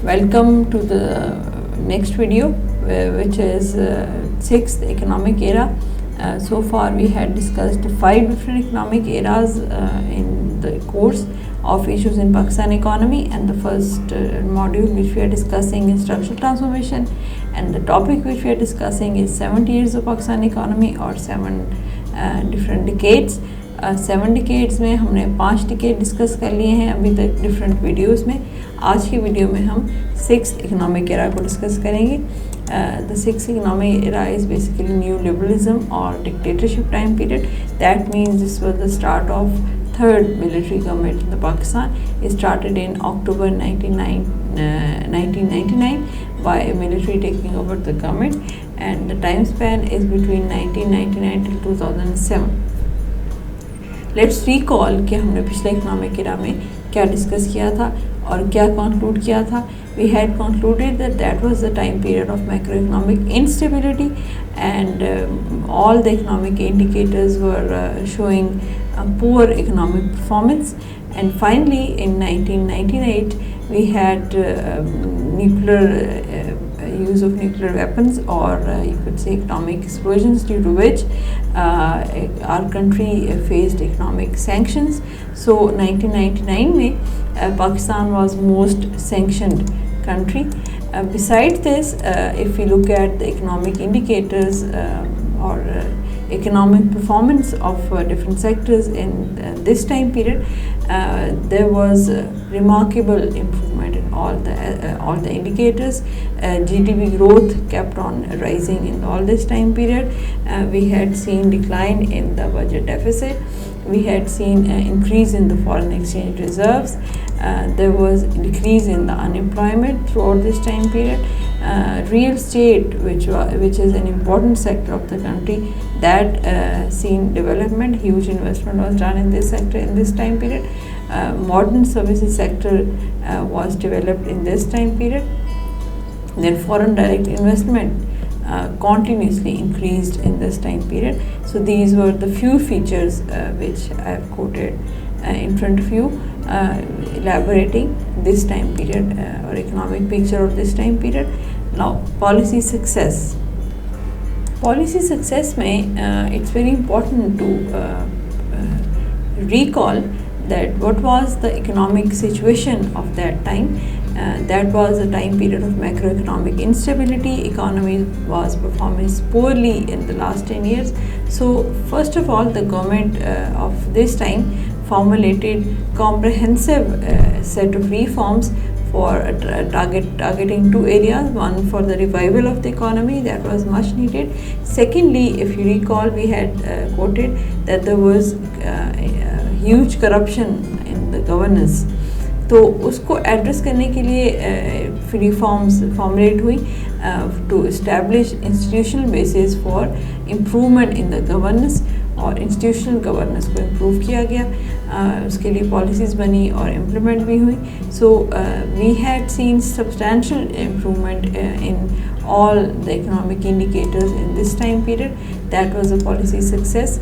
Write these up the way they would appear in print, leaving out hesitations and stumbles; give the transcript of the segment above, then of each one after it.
Welcome to the next video, which is sixth economic era. So far we had discussed 5 different economic eras in the course of issues in Pakistan economy, and the first module which we are discussing is structural transformation, and the topic which we are discussing is 70 years of Pakistan economy or 7 different decades. 7 decades में हमने 5 decade discuss कर लिए हैं अभी तक different videos में. आज की वीडियो में हम 6th इकोनॉमिक एरा को डिस्कस करेंगे. The 6th economic era is basically new liberalism और dictatorship time period. That means this was the start of third military government in the Pakistan. It started in October 1999 by a military taking over the government, and the time span is between 1999 till 2007. Let's recall कि हमने पिछले economic era में क्या discuss किया था और क्या conclude किया था. We had concluded that was the time period of macro economic instability and all the economic indicators were showing poor economic performance, and finally in 1998 we had use of nuclear weapons, or you could say economic explosions, due to which our country faced economic sanctions. So 1999 में Pakistan was most sanctioned country. Besides this, if we look at the economic indicators or economic performance of different sectors in this time period, there was remarkable improvement in all the indicators. GDP growth kept on rising in all this time period. We had seen decline in the budget deficit. We had seen increase in the foreign exchange reserves. There was decrease in the unemployment throughout this time period. Real estate, which is an important sector of the country, that seen development. Huge investment was done in this sector in this time period. Modern services sector was developed in this time period. Then foreign direct investment continuously increased in this time period. So these were the few features which I have quoted in front of you, elaborating this time period or economic picture of this time period. Now, policy success. Policy success में it's very important to recall that what was the economic situation of that time. That was a time period of macroeconomic instability. Economy was performing poorly in the last 10 years. So first of all, the government of this time formulated comprehensive set of reforms for targeting 2 areas. One, for the revival of the economy, that was much needed. Secondly, if you recall, we had quoted that there was huge corruption in the governance. तो उसको address करने के लिए reforms formulate हुई to establish institutional basis for improvement in the governance, और institutional governance को improve किया गया. उसके लिए पॉलिसीज़ बनी और इम्प्लीमेंट भी हुई. So we had seen substantial improvement in all the economic indicators in this time period. That was a policy success.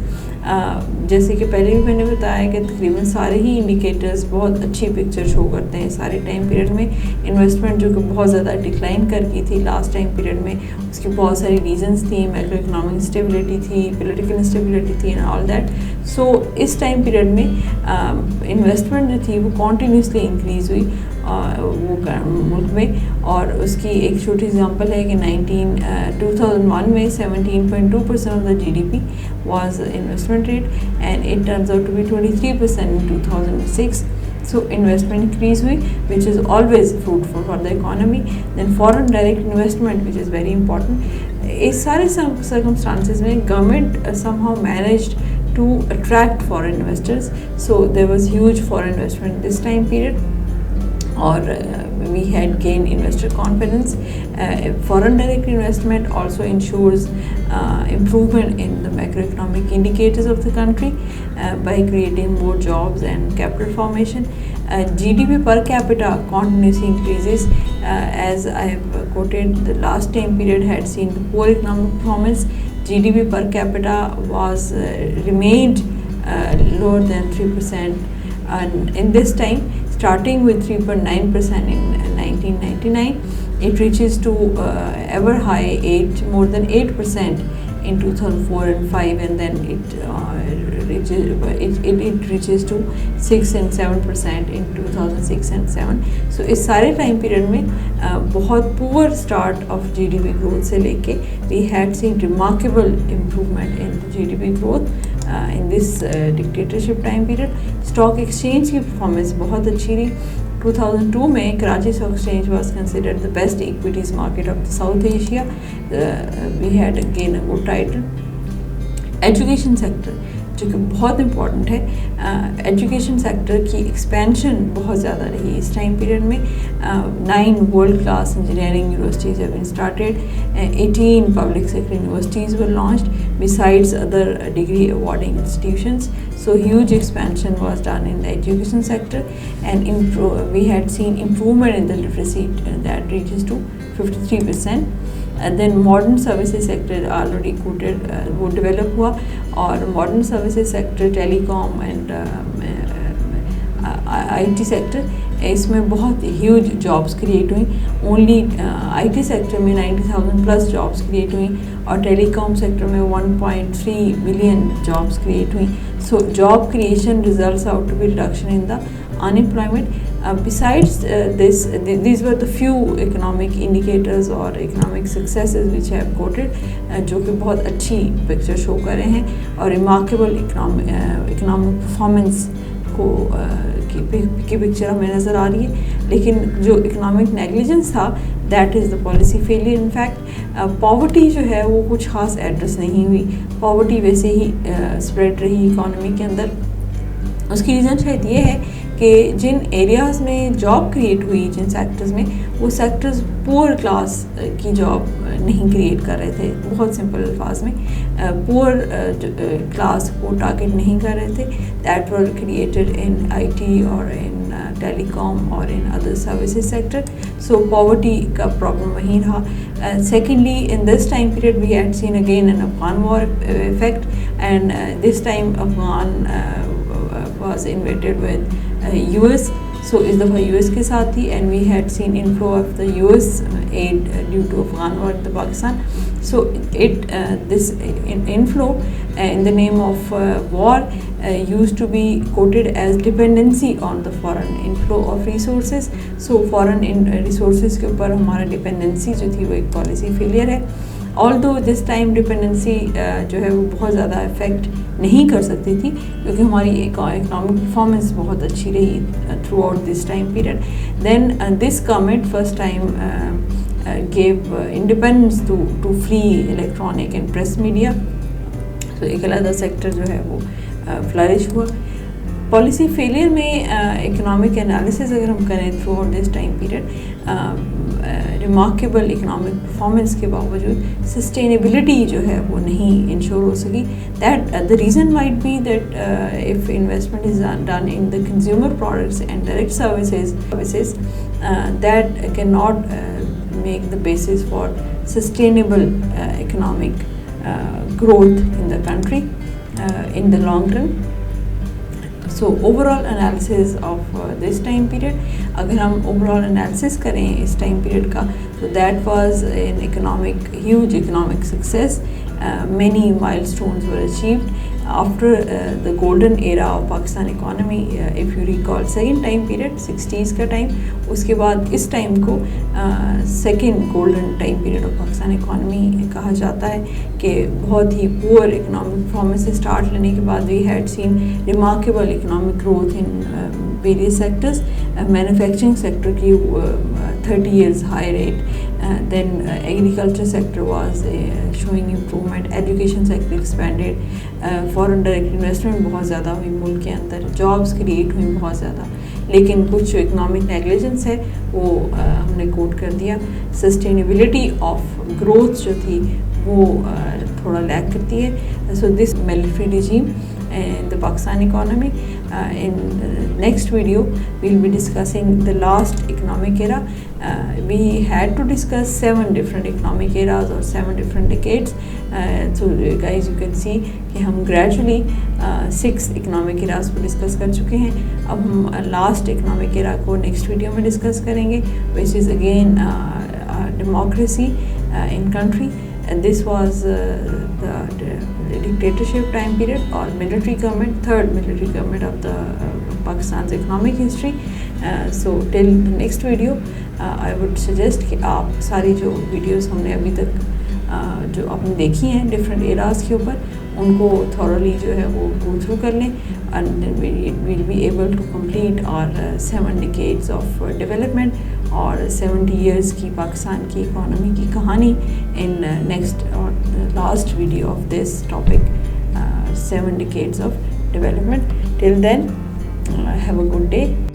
जैसे कि पहले भी मैंने बताया कि तकरीबन सारे ही इंडिकेटर्स बहुत अच्छी पिक्चर शो करते हैं सारे टाइम पीरियड में. इन्वेस्टमेंट जो कि बहुत ज़्यादा डिक्लाइन कर गई थी लास्ट टाइम पीरियड में, उसकी बहुत सारी रीजंस थी. मैक्रो इकोनॉमिक इंस्टेबिलिटी थी, पॉलिटिकल इंस्टेबिलिटी थी एंड ऑल दैट. सो इस टाइम पीरियड में इन्वेस्टमेंट जो थी वो कॉन्टीन्यूसली इंक्रीज़ हुई वो मुल्क में. और उसकी एक छोटी एग्जांपल है कि 2001 में 17.2% of the GDP was investment rate, and it turns out to be 23% in 2006. So investment increase हुई, which is always fruitful for the economy. Then foreign direct investment, which is very important. इस सारे circumstances में government somehow managed to attract foreign investors. So there was huge foreign investment this time period. Or we had gained investor confidence. Foreign direct investment also ensures improvement in the macroeconomic indicators of the country by creating more jobs and capital formation. GDP per capita continuously increases. As I have quoted, the last time period had seen the poor economic performance. GDP per capita was remained lower than 3%, and in this time, starting with 3.9% in 1999. It reaches to ever high more than 8% in 2004 and 5, and then it reaches to 6 and 7% in 2006 and 7. So इस सारे time period में बहुत poor start of GDP growth से लेके we had seen remarkable improvement in GDP growth in this dictatorship time period. Stock exchange की performance बहुत अच्छी रही. 2002 में Karachi stock exchange was considered the best equities market of South Asia. We had again a good title. Education sector जो कि बहुत important है, education sector की एक्सपेंशन बहुत ज़्यादा रही इस टाइम पीरियड में. 9 world class engineering universities have been started, 18 public sector universities were launched besides other degree awarding institutions. So huge expansion was done in the education sector, and we had seen improvement in the literacy that reaches to 53%. And then modern services sector already quoted वो develop हुआ, और modern services sector telecom and IT sector इसमें बहुत huge jobs create हुई. Only IT sector में 90,000 plus jobs create हुई, और telecom sector में 1.3 मिलियन जॉब्स क्रिएट हुई. So job creation results out to be reduction in the unemployment. Besides this, these were the few economic indicators or economic successes which I have quoted, जो कि बहुत अच्छी picture show कर रहे हैं, और remarkable economic performance को की पिक्चर हमें नज़र आ रही है. लेकिन जो इकोनॉमिक नेग्लिजेंस था, that is the policy failure. In fact poverty जो है वो कुछ खास एड्रेस नहीं हुई. पॉवर्टी वैसे ही स्प्रेड रही इकोनॉमी के अंदर. उसकी रीज़न शायद ये है कि जिन एरियाज़ में जॉब क्रिएट हुई, जिन सेक्टर्स में, वो सेक्टर्स पुअर क्लास की जॉब नहीं क्रिएट कर रहे थे. बहुत सिंपल अल्फाज में पुअर क्लास को टारगेट नहीं कर रहे थे. That were created in IT और इन टेलीकॉम और in other services sector. So poverty का प्रॉब्लम वहीं रहा. Secondly, in this time period we had seen again an Afghan war effect, and this time Afghan was invaded with US. So इस दफ़ा US के साथ थी, and we had seen inflow of the US aid due to Afghan war in Pakistan. So this inflow in the name of war used to be quoted as dependency on the foreign inflow of resources. So foreign resources के ऊपर हमारा dependency जो थी वो एक policy failure है. Although this time dependency जो है वो बहुत ज़्यादा इफ़ेक्ट नहीं कर सकती थी, क्योंकि हमारी इकोनॉमिक परफॉर्मेंस बहुत अच्छी रही throughout this time period. Then this government first time gave independence to free electronic and press media. So एक अलग सेक्टर जो है वो फ्लरिश हुआ. पॉलिसी फेलियर में इकोनॉमिक एनालिसिस अगर हम करें through out this time period, remarkable economic performance के बावजूद सस्टेनेबिलिटी जो है वो नहीं इंश्योर हो सकी. That the reason might be that if investment is done in the consumer products and direct services that can not make the basis for sustainable economic growth in the country in the long run. So overall analysis of this time period, अगर हम overall analysis करें इस time period का, so that was an huge economic success. Many milestones were achieved after the golden era of Pakistan economy. If you recall, second time period 60s का time, उसके बाद इस time को second golden time period of Pakistan economy कहा जाता है. कि बहुत ही poor economic performance से start लेने के बाद we had seen remarkable economic growth in various sectors. Manufacturing sector की 30 years high rate. Then agriculture sector was showing improvement. Education sector expanded. Foreign direct investment बहुत ज़्यादा हुई मुल्क के अंदर. जॉब्स क्रिएट हुई बहुत ज़्यादा. लेकिन कुछ जो इकोनॉमिक नेग्लिजेंस है वो हमने कोट कर दिया. सस्टेनेबिलिटी ऑफ ग्रोथ जो थी वो थोड़ा लैक करती है. So this military regime in the Pakistan economy In next video we'll be discussing the last economic era. We had to discuss 7 different economic eras or 7 different decades. So guys, you can see कि हम gradually 6 economic eras को discuss कर चुके हैं. अब हम last economic era को next video में discuss करेंगे, which is again democracy in country. And this was the dictatorship time period or military government, third military government of the Pakistan's economic history. So till the next video, I would suggest कि आप सारी जो videos हमने अभी तक जो आपने देखी हैं different eras के ऊपर, उनको thoroughly जो है वो go through कर लें, and then we'll be able to complete our 7 decades of development और 70 years की पाकिस्तान की इकोनॉमी की कहानी in next or the last video of this topic, 7 decades of development. Till then, have a good day.